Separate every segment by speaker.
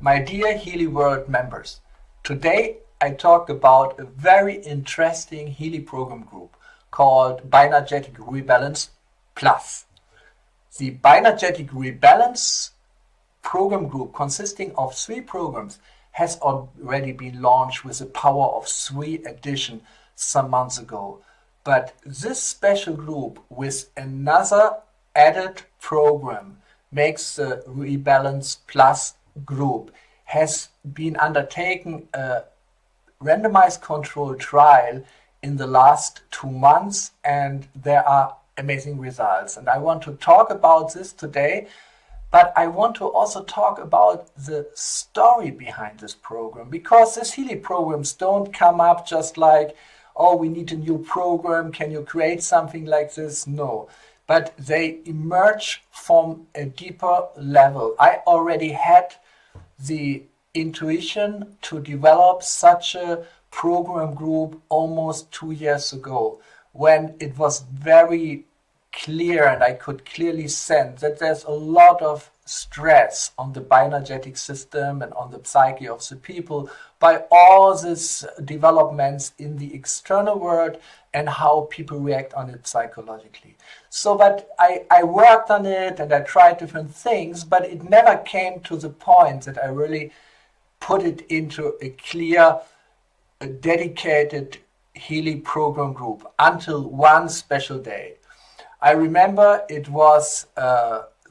Speaker 1: My dear Healy World members, today I talk about a very interesting Healy program group called Bioenergetic Rebalance Plus. The Bioenergetic Rebalance program group, consisting of 3 programs, has already been launched with a power of 3 addition some months ago. But this special group with another added program makes the Rebalance Plus group has been undertaken a randomized controlled trial in the last 2 months, and there are amazing results. And I want to talk about this today, but I want to also talk about the story behind this program, because these Healy programs don't come up just like, oh, we need a new program, can you create something like this? No, but they emerge from a deeper level. I already had the intuition to develop such a program group almost 2 years ago, when it was very clear and I could clearly sense that there's a lot of stress on the bioenergetic system and on the psyche of the people by all these developments in the external world and how people react on it psychologically. So, but I worked on it and I tried different things, but it never came to the point that I really put it into a clear, a dedicated Healy program group until one special day. I remember it was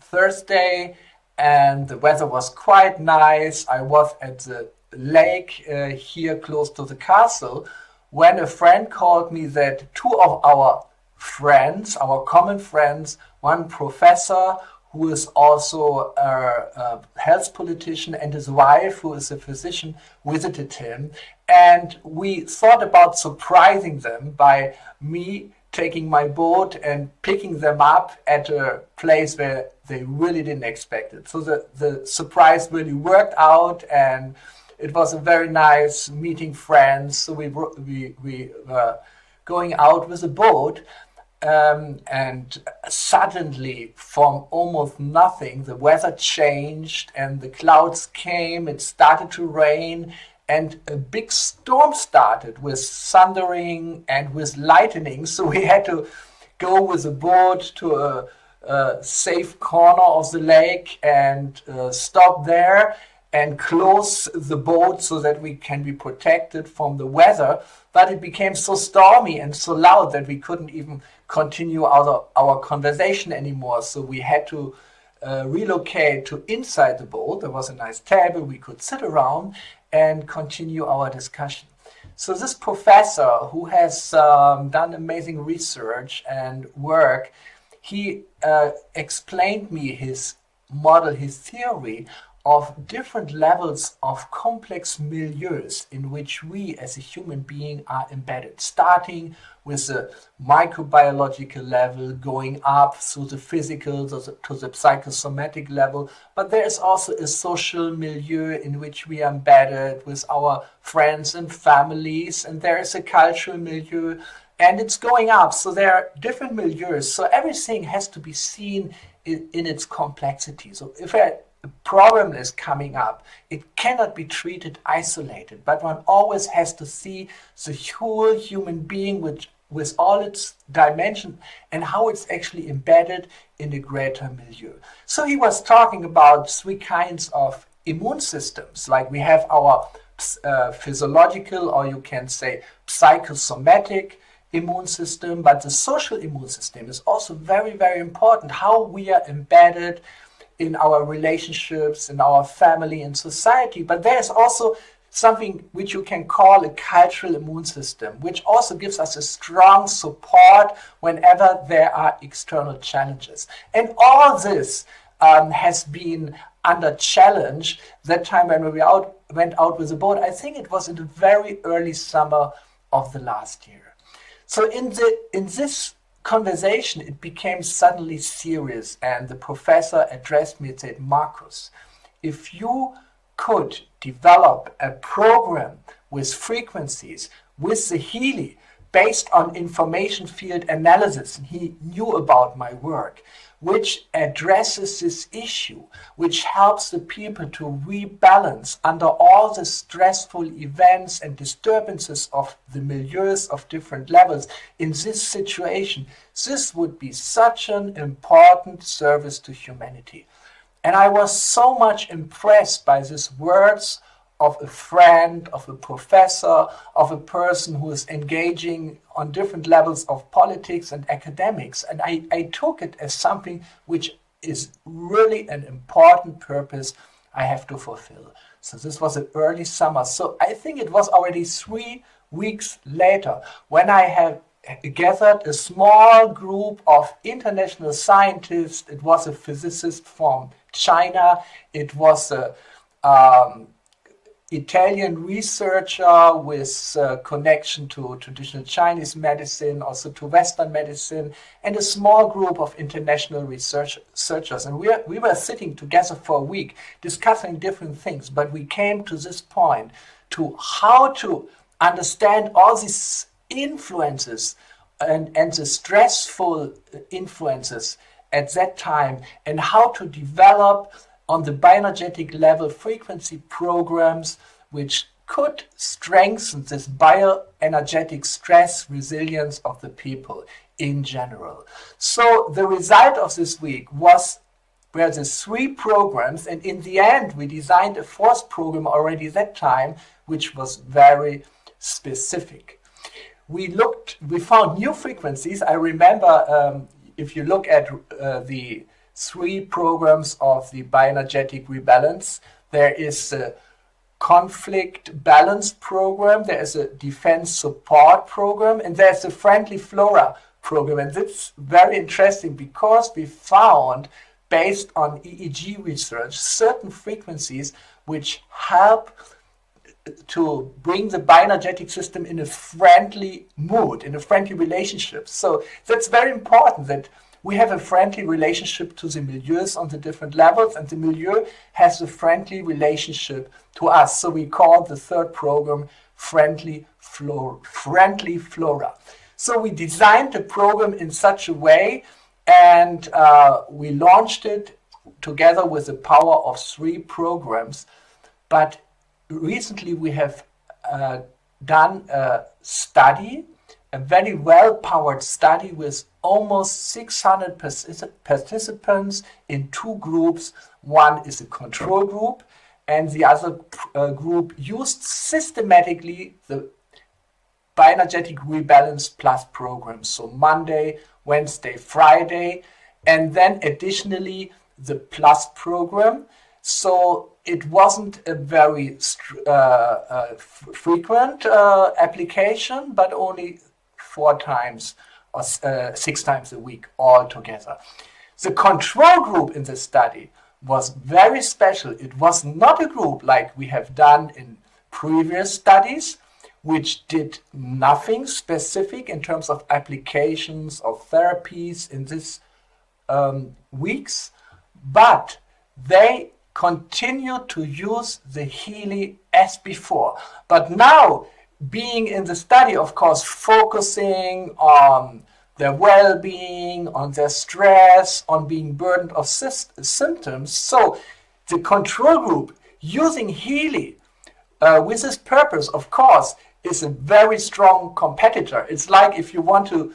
Speaker 1: Thursday and the weather was quite nice. I was at the lake here close to the castle when a friend called me that 2 of our friends, our common friends, one professor who is also a health politician and his wife who is a physician visited him, and we thought about surprising them by me taking my boat and picking them up at a place where they really didn't expect it. So the surprise really worked out, and it was a very nice meeting friends. So we were going out with a boat, and suddenly from almost nothing, the weather changed and the clouds came, it started to rain, and a big storm started with thundering and with lightning. So we had to go with the boat to a safe corner of the lake and stop there and close the boat so that we can be protected from the weather. But it became so stormy and so loud that we couldn't even continue our conversation anymore. So we had to relocate to inside the boat. There was a nice table we could sit around and continue our discussion. So this professor, who has done amazing research and work, he explained me his model, his theory of different levels of complex milieus in which we as a human being are embedded, starting with the microbiological level, going up through the physical to the psychosomatic level. But there is also a social milieu in which we are embedded with our friends and families, and there is a cultural milieu, and it's going up. So there are different milieus. So everything has to be seen in its complexity. So if a problem is coming up, it cannot be treated isolated, but one always has to see the whole human being with all its dimension and how it's actually embedded in a greater milieu. So he was talking about 3 kinds of immune systems, like we have our physiological, or you can say psychosomatic immune system, but the social immune system is also very, very important, how we are embedded in our relationships, in our family and society. But there's also something which you can call a cultural immune system, which also gives us a strong support whenever there are external challenges. And all this has been under challenge that time when we went out with the boat. I think it was in the very early summer of the last year. So in this conversation, it became suddenly serious, and the professor addressed me and said, Marcus, if you could develop a program with frequencies, with the Healy, based on information field analysis. He knew about my work, which addresses this issue, which helps the people to rebalance under all the stressful events and disturbances of the milieus of different levels. In this situation, this would be such an important service to humanity. And I was so much impressed by these words of a friend, of a professor, of a person who is engaging on different levels of politics and academics. And I took it as something which is really an important purpose I have to fulfill. So this was an early summer. So I think it was already 3 weeks later when I had gathered a small group of international scientists. It was a physicist from China. It was a Italian researcher with connection to traditional Chinese medicine, also to Western medicine, and a small group of international researchers. And we were sitting together for a week discussing different things, but we came to this point to how to understand all these influences and the stressful influences at that time, and how to develop on the bioenergetic level frequency programs which could strengthen this bioenergetic stress resilience of the people in general. So the result of this week were the 3 programs, and in the end we designed a 4th program already that time, which was very specific. We found new frequencies. I remember if you look at the 3 programs of the bioenergetic rebalance, there is a conflict balance program, there is a defense support program, and there's a friendly flora program. And it's very interesting because we found, based on EEG research, certain frequencies which help to bring the bioenergetic system in a friendly mood, in a friendly relationship. So that's very important, that we have a friendly relationship to the milieus on the different levels, and the milieu has a friendly relationship to us. So we call the 3rd program Friendly Flora. So we designed the program in such a way, and we launched it together with the power of 3 programs. But recently we have done a study, a very well-powered study with almost 600 participants in 2 groups. One is a control group, and the other group used systematically the Bioenergetic Rebalance Plus program. So Monday, Wednesday, Friday, and then additionally the Plus program. So it wasn't a very frequent application, but only 4 times or 6 times a week altogether. The control group in the study was very special. It was not a group like we have done in previous studies, which did nothing specific in terms of applications of therapies in these weeks, but they continued to use the Healy as before. But now, being in the study, of course, focusing on their well-being, on their stress, on being burdened of symptoms. So the control group using Healy with this purpose, of course, is a very strong competitor. It's like if you want to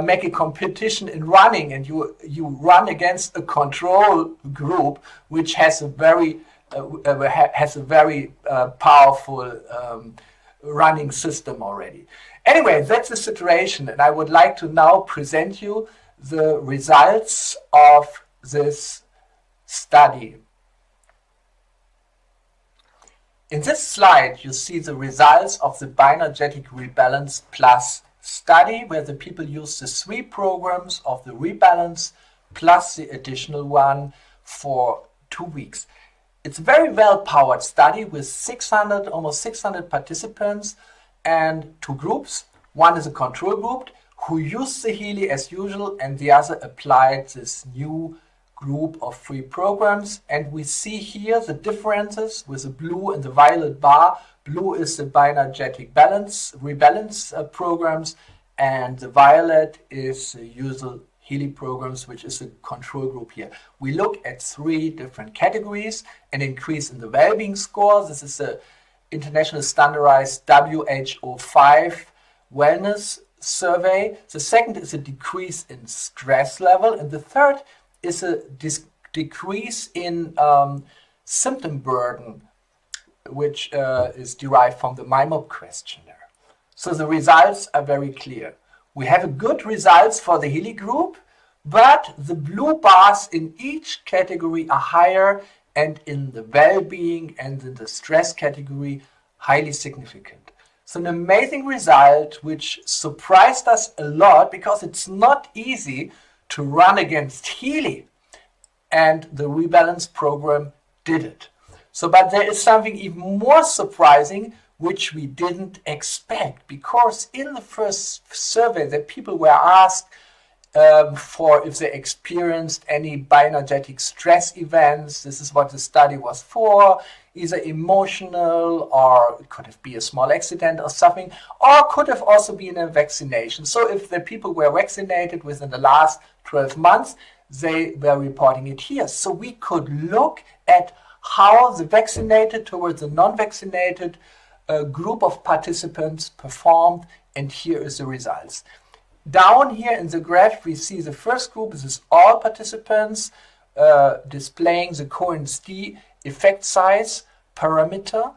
Speaker 1: make a competition in running, and you run against a control group which has a very powerful running system already. Anyway, that's the situation, and I would like to now present you the results of this study. In this slide, you see the results of the Bioenergetic Rebalance Plus study, where the people use the 3 programs of the rebalance plus the additional one for 2 weeks. It's a very well-powered study with almost 600 participants and 2 groups. One is a control group who used the Healy as usual, and the other applied this new group of 3 programs. And we see here the differences with the blue and the violet bar. Blue is the bioenergetic rebalance programs, and the violet is the usual Healy programs, which is the control group here. We look at 3 different categories: an increase in the well-being score. This is the international standardized WHO-5 wellness survey. The second is a decrease in stress level, and the third is a decrease in symptom burden, which is derived from the MIMOP questionnaire. So the results are very clear. We have good results for the Healy group, but the blue bars in each category are higher, and in the well-being and in the stress category, highly significant. So an amazing result which surprised us a lot, because it's not easy to run against Healy, and the Rebalance program did it. So, but there is something even more surprising which we didn't expect, because in the first survey that people were asked for if they experienced any bioenergetic stress events. This is what the study was for, either emotional, or it could have been a small accident or something, or could have also been a vaccination. So if the people were vaccinated within the last 12 months, they were reporting it here. So we could look at how the vaccinated towards the non-vaccinated group of participants performed, and here is the results. Down here in the graph, we see the first group. This is all participants displaying the Cohen's d effect size parameter,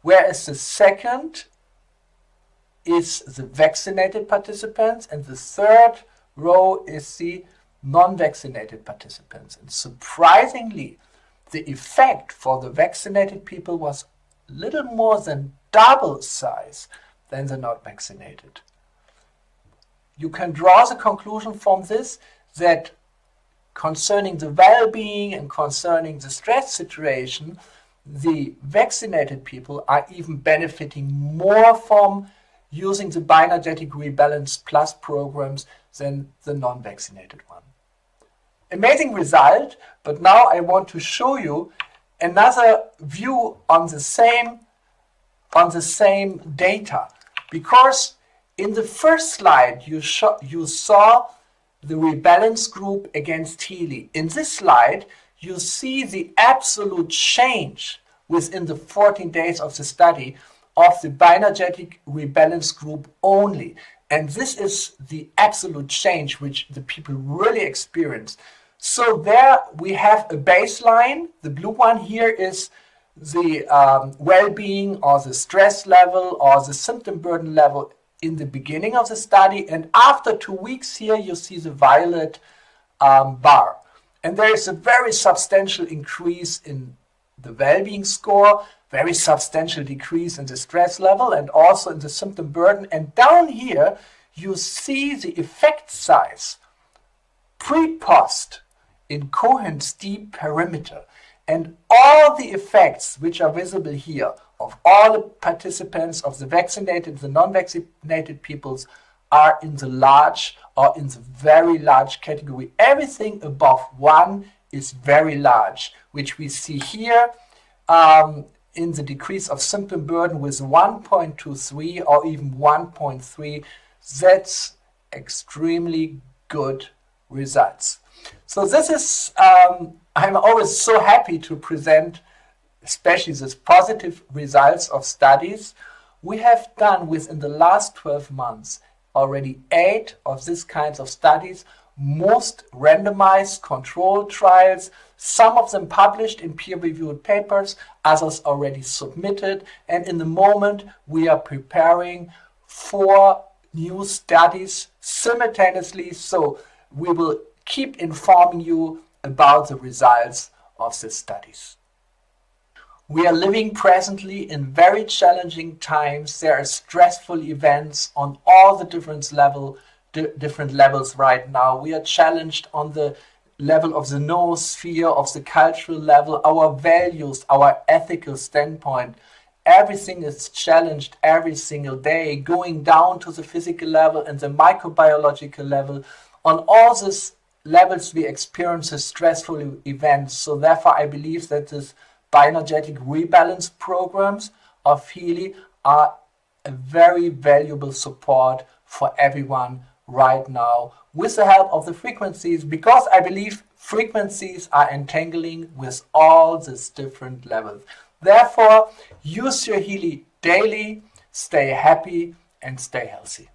Speaker 1: whereas the second is the vaccinated participants, and the third row is the non-vaccinated participants. And surprisingly, the effect for the vaccinated people was little more than double size than the not vaccinated. You can draw the conclusion from this that concerning the well-being and concerning the stress situation, the vaccinated people are even benefiting more from using the Bioenergetic Rebalance Plus programs than the non-vaccinated one. Amazing result, but now I want to show you another view on the same data, because in the first slide you saw the rebalance group against Healy. In this slide you see the absolute change within the 14 days of the study of the bioenergetic rebalance group only, and this is the absolute change which the people really experience. So there we have a baseline. The blue one here is the well-being or the stress level or the symptom burden level in the beginning of the study, and after 2 weeks here you see the violet bar, and there is a very substantial increase in the well-being score, very substantial decrease in the stress level, and also in the symptom burden. And down here you see the effect size pre-post in Cohen's d parameter, and all the effects which are visible here of all the participants, of the vaccinated, the non-vaccinated peoples, are in the large or in the very large category. Everything above 1 is very large, which we see here in the decrease of symptom burden with 1.23 or even 1.3. That's extremely good results. So this is, I'm always so happy to present especially these positive results of studies. We have done within the last 12 months already 8 of these kinds of studies, most randomized controlled trials, some of them published in peer-reviewed papers, others already submitted, and in the moment we are preparing 4 new studies simultaneously, so we will keep informing you about the results of the studies. We are living presently in very challenging times. There are stressful events on all the different levels right now. We are challenged on the level of the noosphere, of the cultural level, our values, our ethical standpoint. Everything is challenged every single day, going down to the physical level and the microbiological level. On all these levels we experience stressful events. So therefore I believe that this bioenergetic rebalance programs of Healy are a very valuable support for everyone right now with the help of the frequencies, because I believe frequencies are entangling with all these different levels. Therefore, use your Healy daily, stay happy and stay healthy.